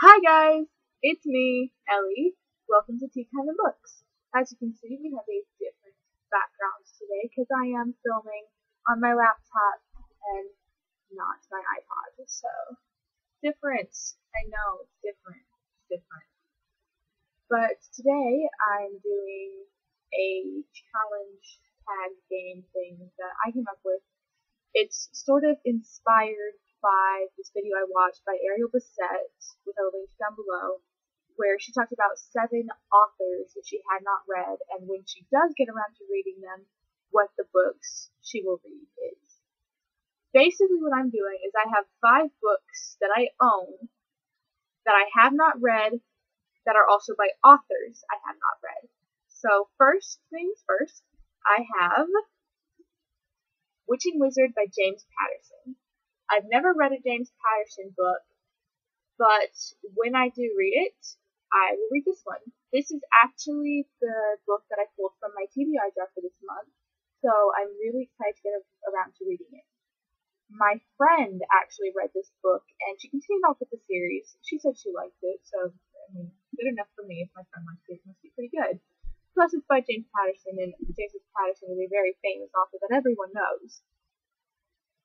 Hi guys, it's me, Ellie. Welcome to Tea Time and Books. As you can see, we have a different background today because I am filming on my laptop and not my iPod. So, different. I know, it's different. It's different. But today I'm doing a challenge tag game thing that I came up with. It's sort of inspired by this video I watched by Ariel Bissett, which I'll link down below, where she talked about 7 authors that she had not read, and when she does get around to reading them, what the books she will read is. Basically what I'm doing is I have 5 books that I own that I have not read that are also by authors I have not read. So first things first, I have Witch and Wizard by James Patterson. I've never read a James Patterson book, but when I do read it, I will read this one. This is actually the book that I pulled from my TBR jar for this month, so I'm really excited to get around to reading it. My friend actually read this book, and she continued on with the series. She said she liked it, so, good enough for me. If my friend likes it, it must be pretty good. Plus, it's by James Patterson, and James Patterson is a very famous author that everyone knows.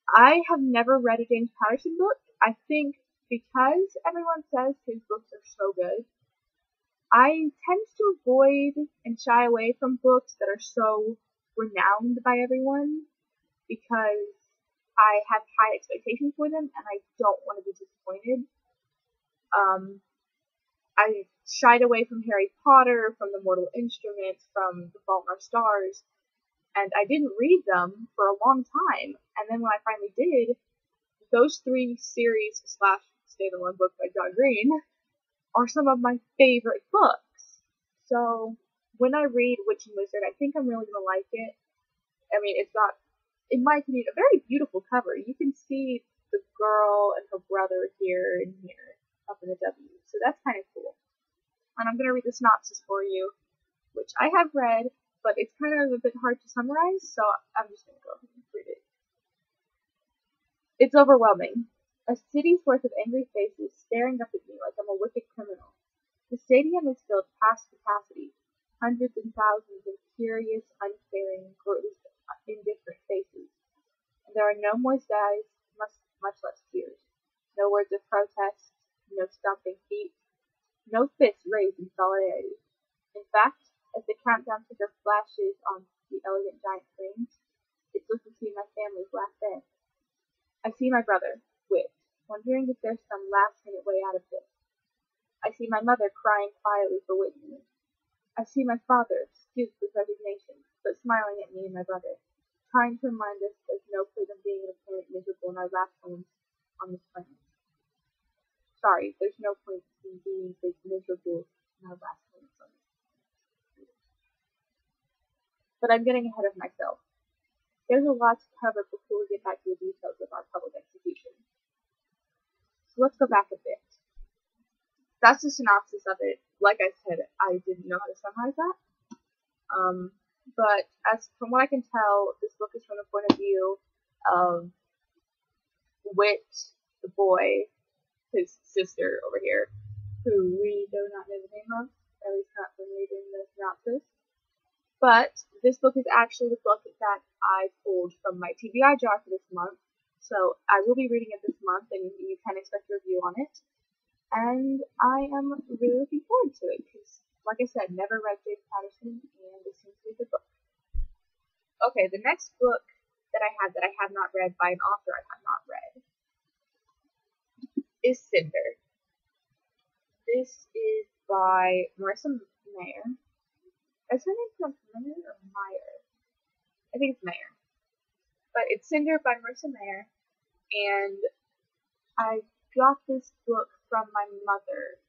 I have never read a James Patterson book. I think because everyone says his books are so good, I tend to avoid and shy away from books that are so renowned by everyone because I have high expectations for them and I don't want to be disappointed. I shied away from Harry Potter, from The Mortal Instruments, from The Fault in Our Stars, and I didn't read them for a long time. And then when I finally did, those 3 series / standalone books by John Green are some of my favorite books. So when I read Witch and Wizard, I think I'm really gonna like it. I mean, it's got, in my opinion, a very beautiful cover. You can see the girl and her brother here and here up in the W. So that's kind of cool. And I'm gonna read the synopsis for you, which I have read, but it's kind of a bit hard to summarize, so I'm just going to go ahead and read it. It's overwhelming. A city's worth of angry faces staring up at me like I'm a wicked criminal. The stadium is filled past capacity. Hundreds and thousands of curious, uncaring, or at least indifferent faces. And there are no moist eyes, much less tears. No words of protest, no stomping feet, no fists raised in solidarity. In fact, as the countdown ticker flashes on the elegant giant screens, it's looking to see my family's last day. I see my brother, Whit, wondering if there's some last-minute way out of this. I see my mother crying quietly for Whit and me. I see my father, stooped with resignation, but smiling at me and my brother, trying to remind us there's no point in being in a planet miserable in our last moments on this planet. Sorry, there's no point in being miserable in our last moments on this planet. But I'm getting ahead of myself. There's a lot to cover before we get back to the details of our public execution. So let's go back a bit. That's the synopsis of it. Like I said, I didn't know how to summarize that. But as from what I can tell, this book is from the point of view of Whit, the boy, his sister over here, who we do not know the name of, at least not from reading the synopsis. But this book is actually the book that I pulled from my TBR jar for this month. So I will be reading it this month, and you can expect a review on it. And I am really looking forward to it, because, like I said, never read James Patterson, and it seems to be a good book. Okay, the next book that I have not read by an author I have not read is Cinder. This is by Marissa Mayer. Is her name pronounced Mayer or Meyer? I think it's Mayer. But it's Cinder by Marissa Mayer, and I got this book from my mother,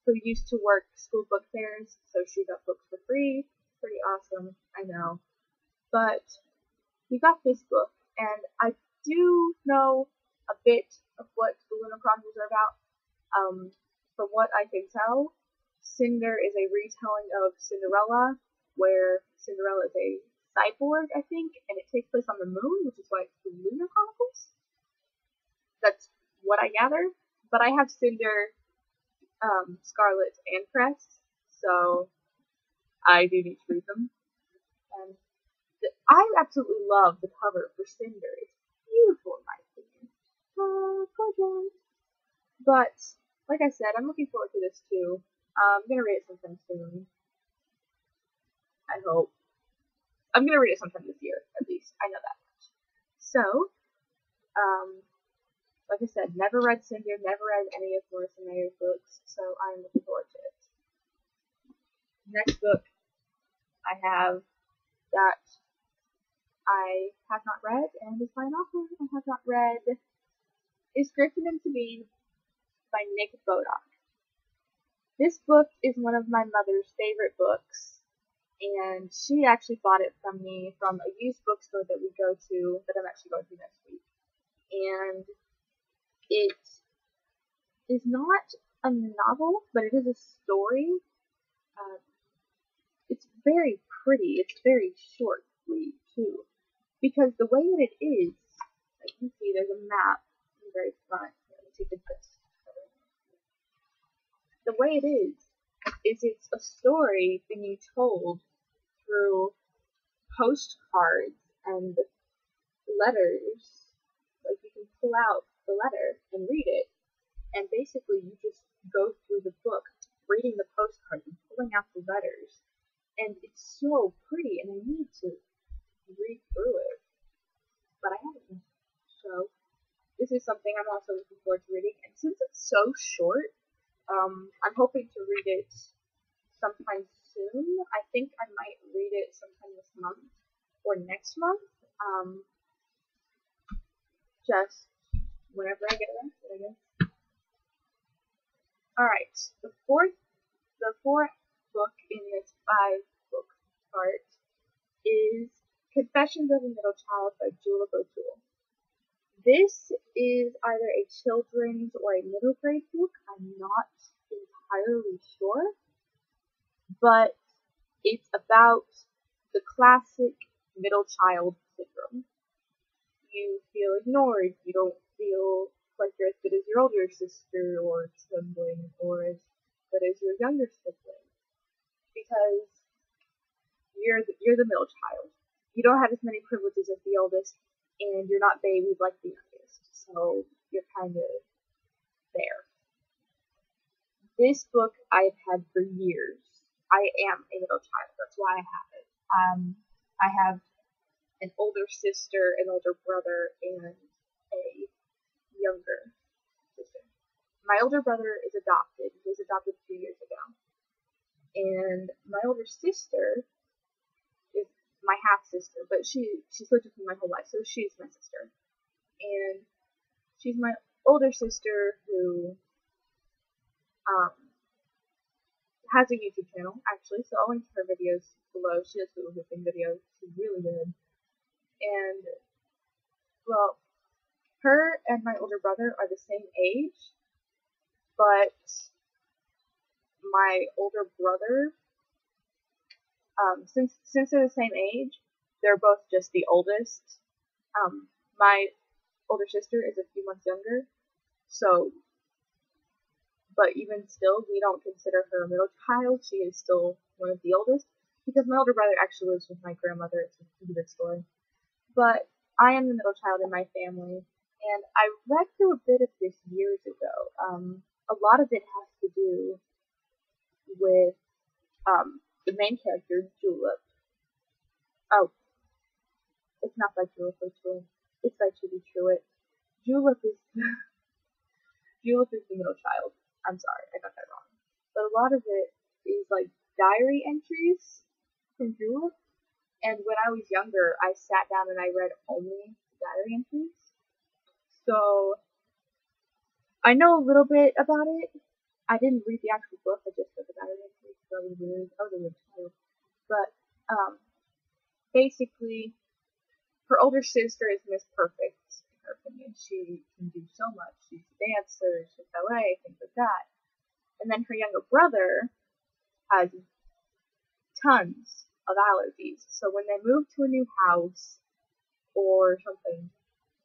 who used to work school book fairs, so she got books for free. Pretty awesome, I know. But we got this book, and I do know a bit of what the Lunar Chronicles are about. From what I can tell, Cinder is a retelling of Cinderella, where Cinderella is a cyborg, I think, and it takes place on the moon, which is why it's the Lunar Chronicles. That's what I gather, But I have Cinder, Scarlet, and Crest, so I do need to read them. And I absolutely love the cover for Cinder. It's beautiful in my opinion. Gorgeous. But, like I said, I'm looking forward to this too. I'm gonna read it sometime soon. I hope. I'm gonna read it sometime this year, at least. I know that much. So, like I said, never read Cinder, never read any of Marissa Mayer's books, so I'm looking forward to it. Next book I have that I have not read and is by an author I have not read is Griffin and Sabine by Nick Bodock. This book is one of my mother's favorite books, and she actually bought it from me from a used bookstore that we go to, that I'm actually going to next week. And it is not a novel, but it is a story. It's very pretty. It's very short read too, because the way that it is, as you can see, there's a map in the very front. Let me take this. The way it is it's a story being told through postcards and letters. Like, you can pull out the letter and read it, and basically you just go through the book reading the postcards and pulling out the letters, and it's so pretty, and I need to read through it, but I haven't. So this is something I'm also looking forward to reading, and since it's so short, I'm hoping to read it sometime soon. I think I might read it sometime this month or next month. Just whenever I get around to it, I guess. Alright, the fourth book in this 5-book part is Confessions of a Middle Child by Julep O'Toole. This is either a children's or a middle grade book. I'm not entirely sure, but it's about the classic middle child syndrome. You feel ignored, you don't feel like you're as good as your older sister or sibling, or as good as your younger sibling, because you're the middle child. You don't have as many privileges as the oldest, and you're not babied like the youngest, so you're kind of there. This book I've had for years. I am a middle child, that's why I have it. I have an older sister, an older brother, and a younger sister. My older brother is adopted. He was adopted 2 years ago. And my older sister is my half-sister, but she's lived with me my whole life, so she's my sister. And she's my older sister who has a YouTube channel, actually, so I'll link to her videos below. She does hula hooping videos. She's really good. And, well, her and my older brother are the same age, but my older brother, since they're the same age, they're both just the oldest. My older sister is a few months younger, so, but even still, we don't consider her a middle child. She is still one of the oldest, because my older brother actually lives with my grandmother. It's a pretty good story. But I am the middle child in my family, and I read through a bit of this years ago. A lot of it has to do with the main character, Julep. Oh, it's not by Julep O'Toole. It's by Judy Truitt. Julep is the middle child. I'm sorry, I got that wrong. But a lot of it is like diary entries from Julep. And when I was younger, I sat down and I read only diary entries. So I know a little bit about it. I didn't read the actual book, I just read the diary entries, so I was a weird child. But basically, her older sister is Miss Perfect, in her opinion. She can do so much. She's a dancer, she's ballet, things like that. And then her younger brother has tons of allergies. So when they move to a new house or something,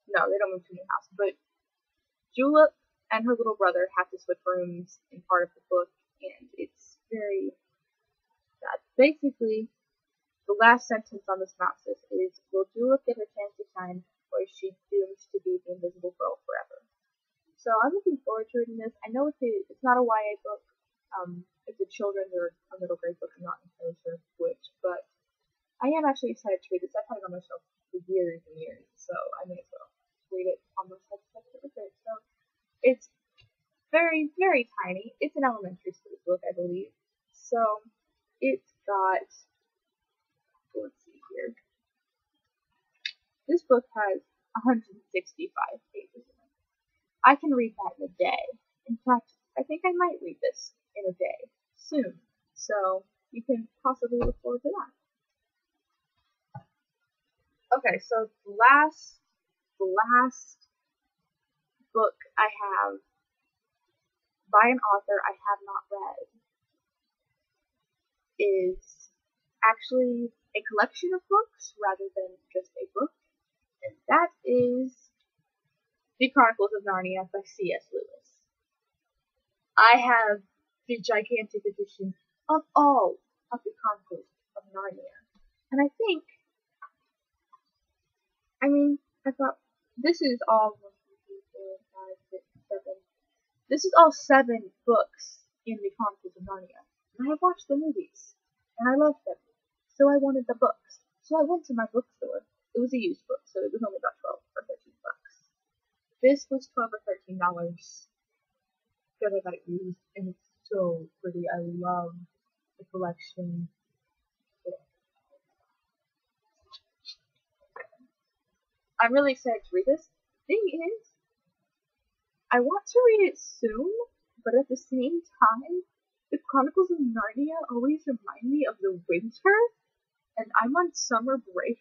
no, they don't move to a new house, but Julep and her little brother have to switch rooms in part of the book, and it's very sad. Basically, the last sentence on the synopsis is, "Will Julep get her chance to shine, or is she doomed to be the invisible girl forever?" So I'm looking forward to reading this. I know it's not a YA book. It's a children's or a middle grade book. I'm not entirely sure which, but I am actually excited to read this. I've had it on my shelf for years and years, so I may as well read it on my shelf. So it's very, very tiny. It's an elementary school book, I believe. So it's got, let's see here. This book has 165 pages in it. I can read that in a day. In fact, I think I might read this in a day soon. So you can possibly look forward to that. Okay, so the last book I have by an author I have not read is actually a collection of books rather than just a book, and that is The Chronicles of Narnia by C.S. Lewis. I have the gigantic edition of all of the Chronicles of Narnia, and I thought this is all 1, 2, 3, 4, 5, 6, 7. This is all 7 books in the Chronicles of Narnia. And I have watched the movies, and I loved them. So I wanted the books. So I went to my bookstore. It was a used book, so it was only about 12 or 13 bucks. This was $12 or $13 because I got it used, and it's so pretty. I love the collection. I'm really excited to read this. Thing is, I want to read it soon, but at the same time, the Chronicles of Narnia always remind me of the winter, and I'm on summer break,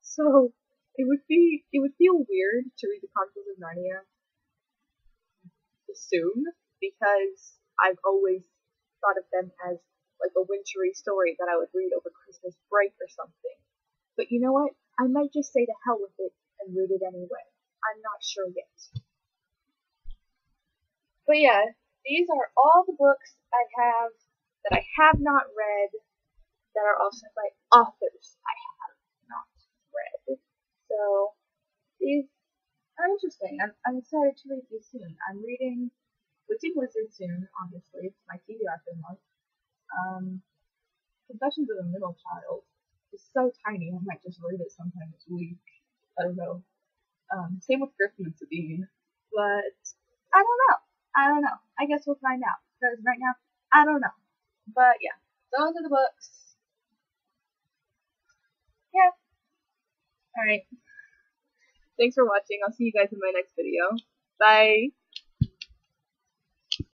so it would feel weird to read the Chronicles of Narnia soon, because I've always thought of them as like a wintry story that I would read over Christmas break or something. But you know what? I might just say to hell with it and read it anyway. I'm not sure yet. But yeah, these are all the books I have that I have not read that are also by authors I have not read. So these are interesting. I'm excited to read these soon. I'm reading Witching Wizard soon, obviously. It's my TBR for the month. Confessions of a Middle Child is so tiny, I might just read it sometime this week. I don't know. Same with Griffin and Sabine. But I don't know. I guess we'll find out. Because right now, I don't know. But yeah, those are the books. Yeah. Alright. Thanks for watching. I'll see you guys in my next video. Bye.